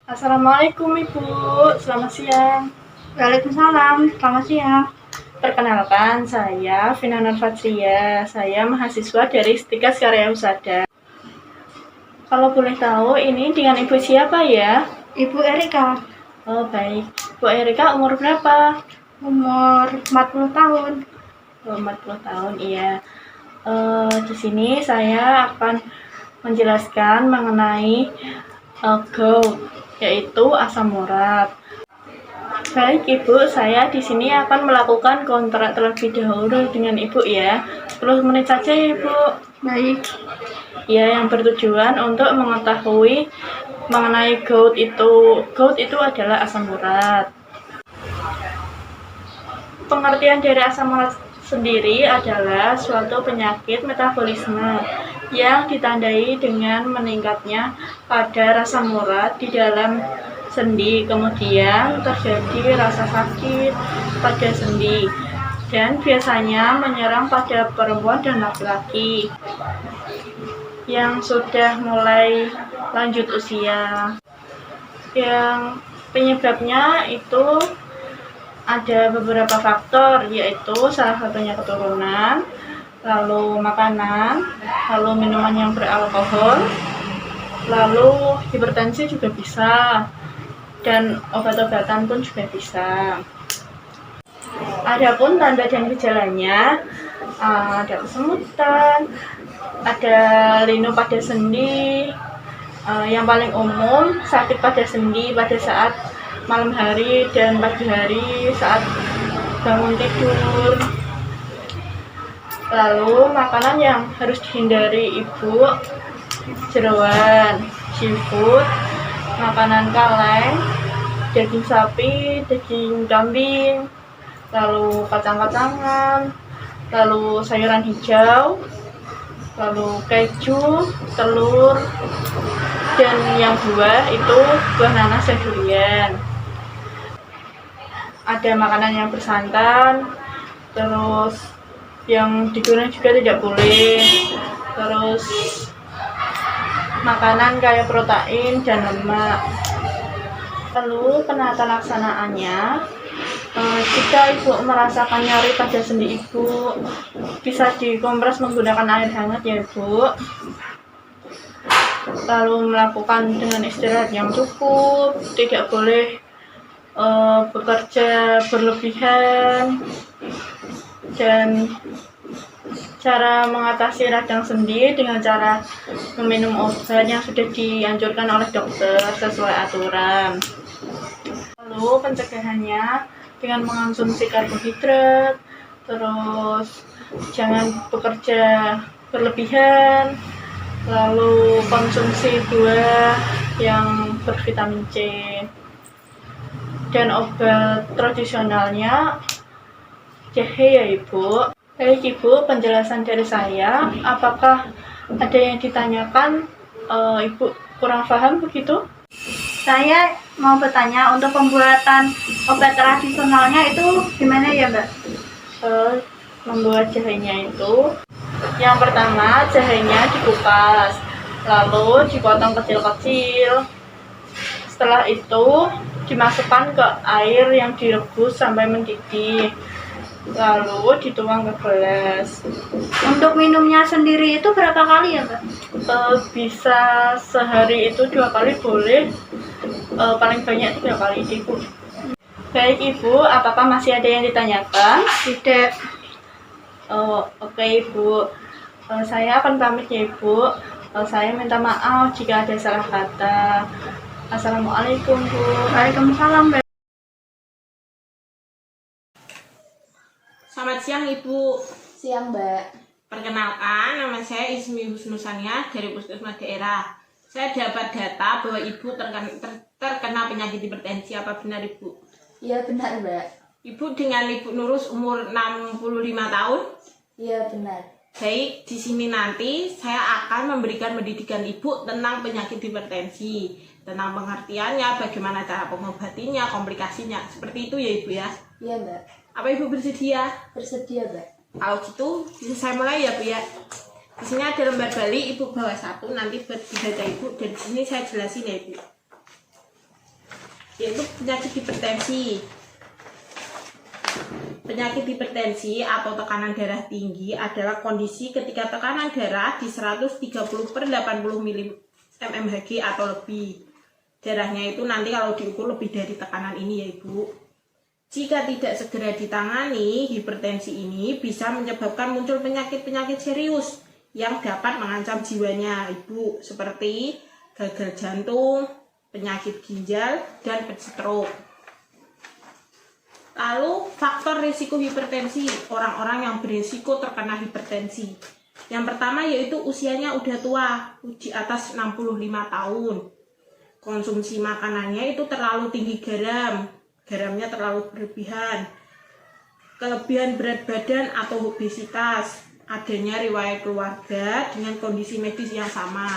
Assalamualaikum Ibu, selamat siang. Waalaikumsalam, selamat siang. Perkenalkan, saya Vina Nurfatria. Saya mahasiswa dari Stikas Karya Usada. Kalau boleh tahu, ini dengan Ibu siapa ya? Ibu Erika, Oh baik, Bu Erika umur berapa? umur 40 tahun. 40 tahun, iya. Di sini saya akan menjelaskan mengenai gout, yaitu asam urat. Baik Ibu, saya di sini akan melakukan kontrak terlebih dahulu dengan Ibu ya. 10 menit saja ya Ibu. Baik, Ya, yang bertujuan untuk mengetahui mengenai gout itu. Gout itu adalah asam urat. Pengertian dari asam urat sendiri adalah suatu penyakit metabolisme yang ditandai dengan meningkatnya kadar asam urat di dalam sendi, kemudian terjadi rasa sakit pada sendi, dan biasanya menyerang pada perempuan dan laki-laki yang sudah mulai lanjut usia. Yang penyebabnya itu ada beberapa faktor, yaitu salah satunya keturunan, lalu makanan, lalu minuman yang beralkohol, lalu hipertensi juga bisa, dan obat-obatan pun juga bisa. Adapun tanda dan gejalanya, ada kesemutan, ada linu pada sendi, yang paling umum sakit pada sendi pada saat malam hari dan pagi hari saat bangun tidur. Lalu makanan yang harus dihindari Ibu, jeroan, seafood, makanan kaleng, daging sapi, daging kambing, lalu kacang-kacangan, lalu sayuran hijau, lalu keju, telur, dan yang buah itu buah nanas dan durian. Ada makanan yang bersantan, terus yang digoreng juga tidak boleh, terus makanan kaya protein dan lemak. Lalu penata laksanaannya, jika Ibu merasakan nyeri pada sendi Ibu, bisa dikompres menggunakan air hangat ya Ibu. Lalu melakukan dengan istirahat yang cukup, tidak boleh bekerja berlebihan, dan cara mengatasi radang sendi dengan cara meminum obat yang sudah dianjurkan oleh dokter sesuai aturan. Lalu pencegahannya dengan mengonsumsi karbohidrat, terus jangan bekerja berlebihan, lalu konsumsi buah yang bervitamin C, dan obat tradisionalnya jahe ya Ibu. Baik Ibu, penjelasan dari saya. Apakah ada yang ditanyakan? Ibu kurang paham begitu? saya mau bertanya untuk pembuatan obat tradisionalnya itu gimana ya Mbak? Membuat jahenya itu, yang pertama jahenya dikupas, lalu dipotong kecil-kecil. Setelah itu dimasukkan ke air yang direbus sampai mendidih, lalu dituang ke gelas. Untuk minumnya sendiri itu berapa kali ya Mbak? Bisa sehari itu 2 kali boleh, paling banyak 3 kali Ibu. Baik Ibu, apakah masih ada yang ditanyakan? Tidak. Oke Ibu, saya akan pamit ya Ibu. Saya minta maaf jika ada salah kata. Assalamualaikum Bu. Waalaikumsalam Mbak. Selamat siang Ibu. Siang Mbak. Perkenalkan, nama saya Ismi Husnusania dari Puskesmas Daerah. Saya dapat data bahwa Ibu terkena penyakit hipertensi. Apa benar Ibu? Iya benar Mbak. Ibu dengan Ibu Nurus umur 65 tahun? Iya benar. Baik, di sini nanti saya akan memberikan pendidikan Ibu tentang penyakit hipertensi, tentang pengertiannya, bagaimana cara pengobatinya, komplikasinya. Seperti itu ya Ibu ya? Iya Mbak. Apa Ibu bersedia? Bersedia Mbak. Kalau gitu, bisa saya mulai ya Bu ya? Di sini ada lembar balik, Ibu bawa satu, nanti buat dibaca Ibu, dan di sini saya jelasin ya Ibu. yaitu penyakit hipertensi. Penyakit hipertensi atau tekanan darah tinggi adalah kondisi ketika tekanan darah di 130/80 mmHg atau lebih. Darahnya itu nanti kalau diukur lebih dari tekanan ini ya Ibu. Jika tidak segera ditangani, hipertensi ini bisa menyebabkan muncul penyakit-penyakit serius yang dapat mengancam jiwanya Ibu, seperti gagal jantung, penyakit ginjal, dan stroke. Lalu faktor risiko hipertensi, orang-orang yang berisiko terkena hipertensi. Yang pertama yaitu usianya udah tua, di atas 65 tahun. Konsumsi makanannya itu terlalu tinggi garamnya terlalu berlebihan. Kelebihan berat badan atau obesitas, adanya riwayat keluarga dengan kondisi medis yang sama.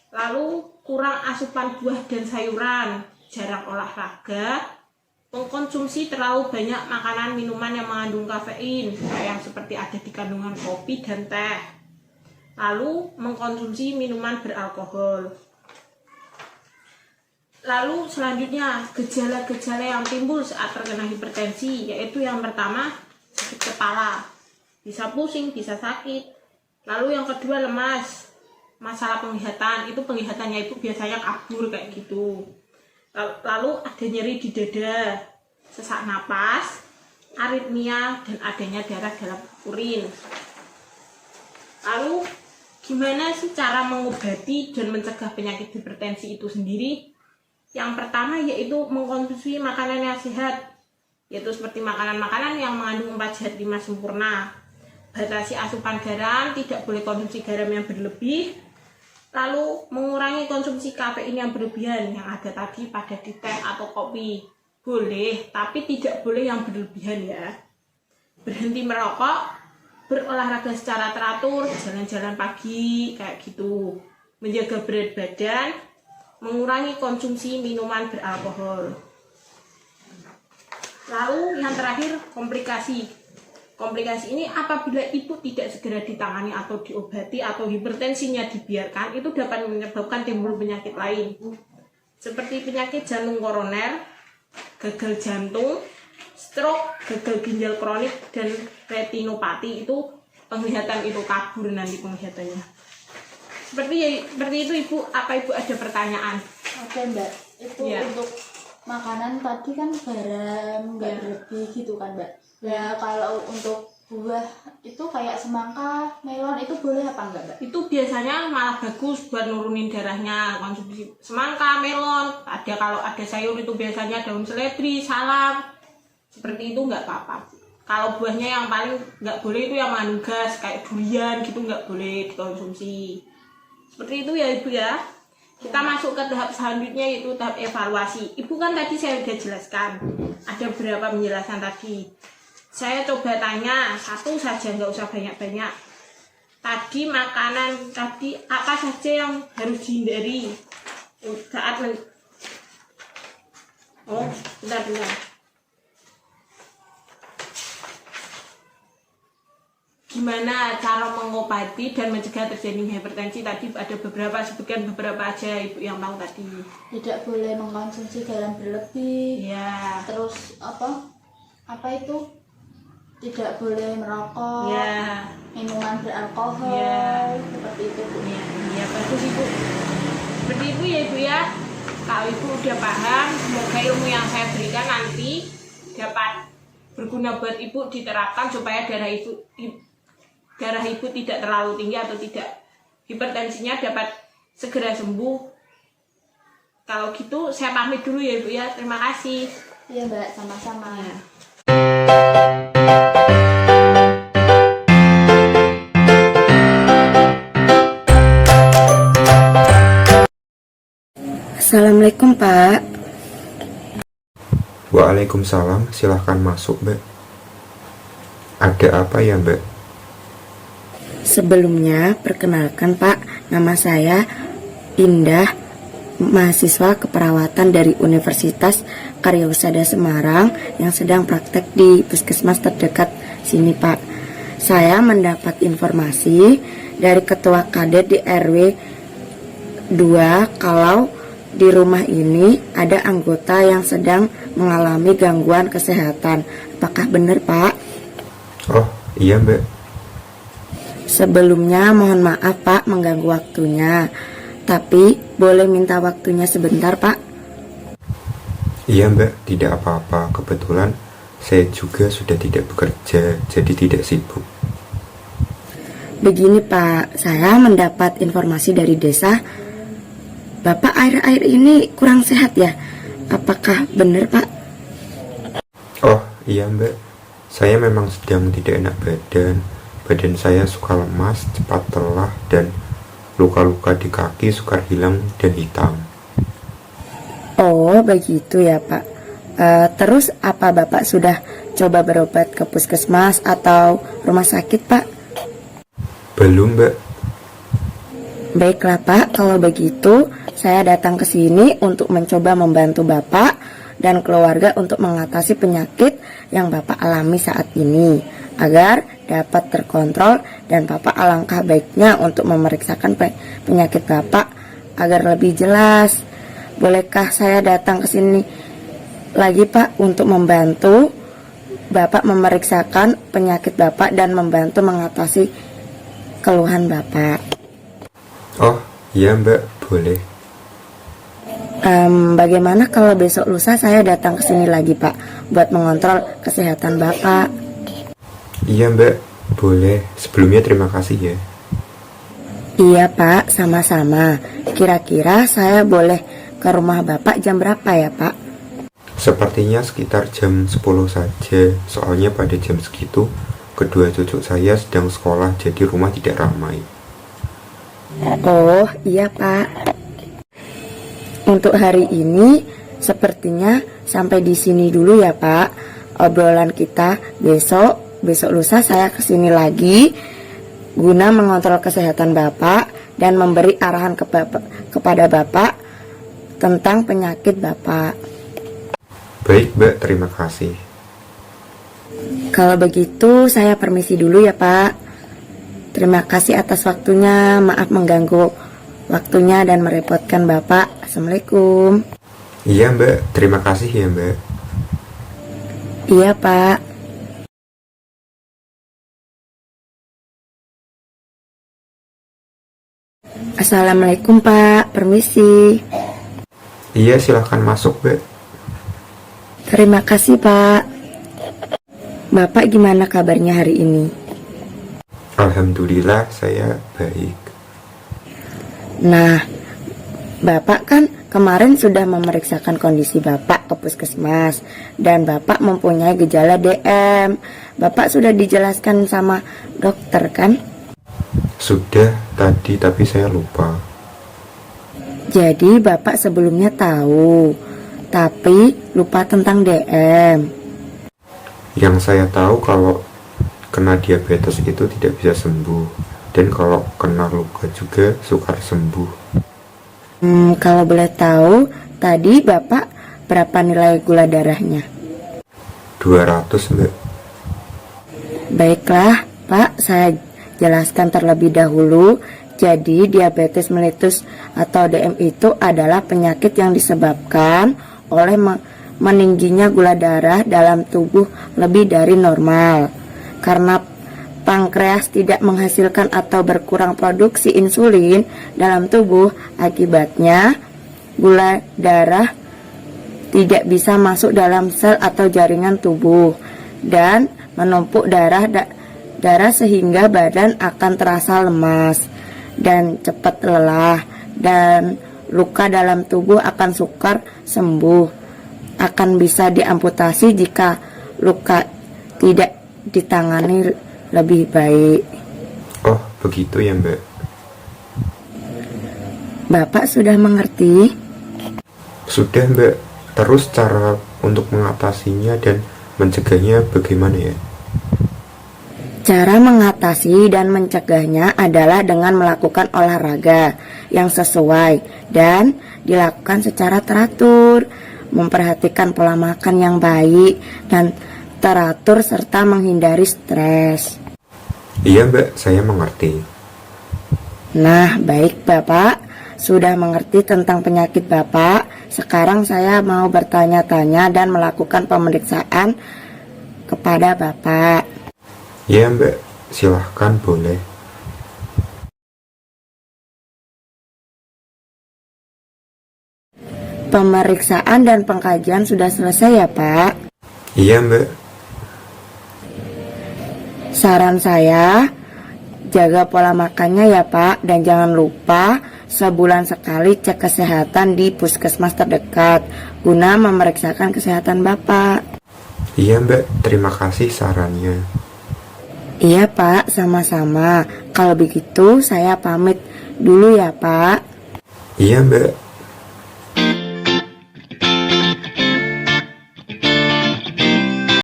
Lalu kurang asupan buah dan sayuran, jarang olahraga, mengkonsumsi terlalu banyak makanan minuman yang mengandung kafein, kayak yang seperti ada di kandungan kopi dan teh. Lalu mengkonsumsi minuman beralkohol. Lalu selanjutnya gejala-gejala yang timbul saat terkena hipertensi, yaitu yang pertama sakit kepala, bisa pusing, bisa sakit. Lalu yang kedua lemas, masalah penglihatan, itu penglihatannya itu biasanya kabur kayak gitu. Lalu ada nyeri di dada, sesak napas, aritmia, dan adanya darah dalam urin. Lalu gimana sih cara mengobati dan mencegah penyakit hipertensi itu sendiri? Yang pertama yaitu mengkonsumsi makanan yang sehat, yaitu seperti makanan-makanan yang mengandung 4 zat 5 sempurna. Batasi asupan garam, tidak boleh konsumsi garam yang berlebih. Lalu mengurangi konsumsi kafein yang berlebihan yang ada tadi pada di teh atau kopi. Boleh, tapi tidak boleh yang berlebihan ya. Berhenti merokok, berolahraga secara teratur, jalan-jalan pagi kayak gitu. Menjaga berat badan, mengurangi konsumsi minuman beralkohol. Lalu yang terakhir komplikasi. Komplikasi ini apabila ibu tidak segera ditangani atau diobati atau hipertensinya dibiarkan, itu dapat menyebabkan timbul penyakit lain. Seperti penyakit jantung koroner, gagal jantung, stroke, gagal ginjal kronik, dan retinopati. Itu penglihatan itu kabur nanti penglihatannya. Seperti itu Ibu, apa Ibu ada pertanyaan? Oke Mbak, itu Ya. untuk makanan tadi kan garam nggak berlebih gitu kan Mbak. Ya kalau untuk buah itu kayak semangka, melon itu boleh apa enggak Mbak? Itu biasanya malah bagus buat nurunin darahnya. Konsumsi semangka, melon, kalau ada sayur itu biasanya daun seledri, salam, seperti itu nggak apa-apa. Kalau buahnya yang paling nggak boleh itu yang mengandung gas kayak durian gitu, nggak boleh dikonsumsi. Seperti itu ya Ibu ya. Kita masuk ke tahap selanjutnya, yaitu tahap evaluasi. Ibu kan tadi saya sudah jelaskan ada beberapa penjelasan tadi. Saya coba tanya satu saja, nggak usah banyak-banyak. Tadi makanan tadi apa saja yang harus dihindari saat bentar. Gimana cara mengobati dan mencegah terjadinya hipertensi? Tadi ada beberapa, sebutkan beberapa aja Ibu yang tahu tadi. Tidak boleh mengkonsumsi garam berlebih. Ya. Terus apa itu? Tidak boleh merokok. Ya. Minuman beralkohol. Ya. Seperti itu Bu. Ya, bagus Ibu. Seperti itu ya Ibu ya. Kalau Ibu udah paham, semoga ilmu yang saya berikan nanti dapat berguna buat Ibu, diterapkan supaya darah Ibu tidak terlalu tinggi atau tidak hipertensinya dapat segera sembuh. Kalau gitu saya pamit dulu ya Ibu ya. Terima kasih. Iya Mbak, sama-sama. Ya. Assalamualaikum Pak. Waalaikumsalam, silahkan masuk Mbak. Ada apa ya Mbak? Sebelumnya perkenalkan Pak, nama saya Indah, mahasiswa keperawatan dari Universitas Karyawusada Semarang yang sedang praktek di puskesmas terdekat sini Pak. Saya mendapat informasi dari Ketua Kadet di RW 2 kalau di rumah ini ada anggota yang sedang mengalami gangguan kesehatan. Apakah benar, Pak? Oh, iya Mbak. Sebelumnya mohon maaf Pak mengganggu waktunya. Tapi boleh minta waktunya sebentar Pak? Iya Mbak, tidak apa-apa. Kebetulan saya juga sudah tidak bekerja, jadi tidak sibuk. Begini Pak, saya mendapat informasi dari desa, Bapak akhir-akhir ini kurang sehat ya? Apakah benar Pak? Oh, iya Mbak. Saya memang sedang tidak enak badan. Badan saya suka lemas, cepat lelah, dan luka-luka di kaki sukar hilang dan hitam. Oh begitu ya Pak. Terus apa Bapak sudah coba berobat ke puskesmas atau rumah sakit Pak? Belum Mbak. Baiklah Pak, kalau begitu saya datang ke sini untuk mencoba membantu Bapak dan keluarga untuk mengatasi penyakit yang Bapak alami saat ini agar dapat terkontrol, dan Bapak alangkah baiknya untuk memeriksakan penyakit Bapak agar lebih jelas. Bolehkah saya datang ke sini lagi Pak untuk membantu Bapak memeriksakan penyakit Bapak dan membantu mengatasi keluhan Bapak? Oh, iya Mbak, boleh. Bagaimana kalau besok lusa saya datang ke sini lagi Pak buat mengontrol kesehatan Bapak? Iya Mbak, boleh. Sebelumnya terima kasih ya. Iya Pak, sama-sama. Kira-kira saya boleh ke rumah Bapak jam berapa ya Pak? Sepertinya sekitar jam 10 saja. Soalnya pada jam segitu kedua cucu saya sedang sekolah, jadi rumah tidak ramai. Oh iya Pak. Untuk hari ini sepertinya sampai di sini dulu ya Pak. Obrolan kita besok lusa saya kesini lagi guna mengontrol kesehatan Bapak dan memberi arahan kepada Bapak tentang penyakit Bapak. Baik Mbak, terima kasih. Kalau begitu saya permisi dulu ya Pak. Terima kasih atas waktunya. Maaf mengganggu waktunya dan merepotkan Bapak. Assalamualaikum. Iya Mbak, terima kasih ya Mbak. Iya Pak. Assalamualaikum Pak, permisi. Iya, silahkan masuk Mbak. Terima kasih Pak. Bapak gimana kabarnya hari ini? Alhamdulillah saya baik. Nah, Bapak kan kemarin sudah memeriksakan kondisi Bapak ke puskesmas dan Bapak mempunyai gejala DM. Bapak sudah dijelaskan sama dokter kan? Sudah tadi, tapi saya lupa. Jadi Bapak sebelumnya tahu, tapi lupa tentang DM. Yang saya tahu kalau kena diabetes itu tidak bisa sembuh, dan kalau kena luka juga sukar sembuh. Kalau boleh tahu, tadi Bapak berapa nilai gula darahnya? 200 Mbak. Baiklah Pak, saya jelaskan terlebih dahulu. Jadi diabetes mellitus atau DM itu adalah penyakit yang disebabkan oleh meningginya gula darah dalam tubuh lebih dari normal. Karena pankreas tidak menghasilkan atau berkurang produksi insulin dalam tubuh, akibatnya gula darah tidak bisa masuk dalam sel atau jaringan tubuh dan menumpuk darah sehingga badan akan terasa lemas dan cepat lelah, dan luka dalam tubuh akan sukar sembuh. Akan bisa diamputasi jika luka tidak ditangani lebih baik. Oh, begitu ya Mbak. Bapak sudah mengerti? Sudah Mbak. Terus cara untuk mengatasinya dan mencegahnya bagaimana ya? Cara mengatasi dan mencegahnya adalah dengan melakukan olahraga yang sesuai dan dilakukan secara teratur, memperhatikan pola makan yang baik dan teratur, serta menghindari stres. Iya Mbak, saya mengerti. Nah, baik Bapak. sudah mengerti tentang penyakit Bapak. Sekarang saya mau bertanya-tanya dan melakukan pemeriksaan kepada Bapak. Ya Mbak, silahkan boleh. Pemeriksaan dan pengkajian sudah selesai ya Pak? Iya Mbak. Saran saya, jaga pola makannya ya Pak, dan jangan lupa sebulan sekali cek kesehatan di puskesmas terdekat guna memeriksakan kesehatan Bapak. Iya Mbak, terima kasih sarannya. Iya Pak, sama-sama. Kalau begitu saya pamit dulu ya Pak. Iya Mbak.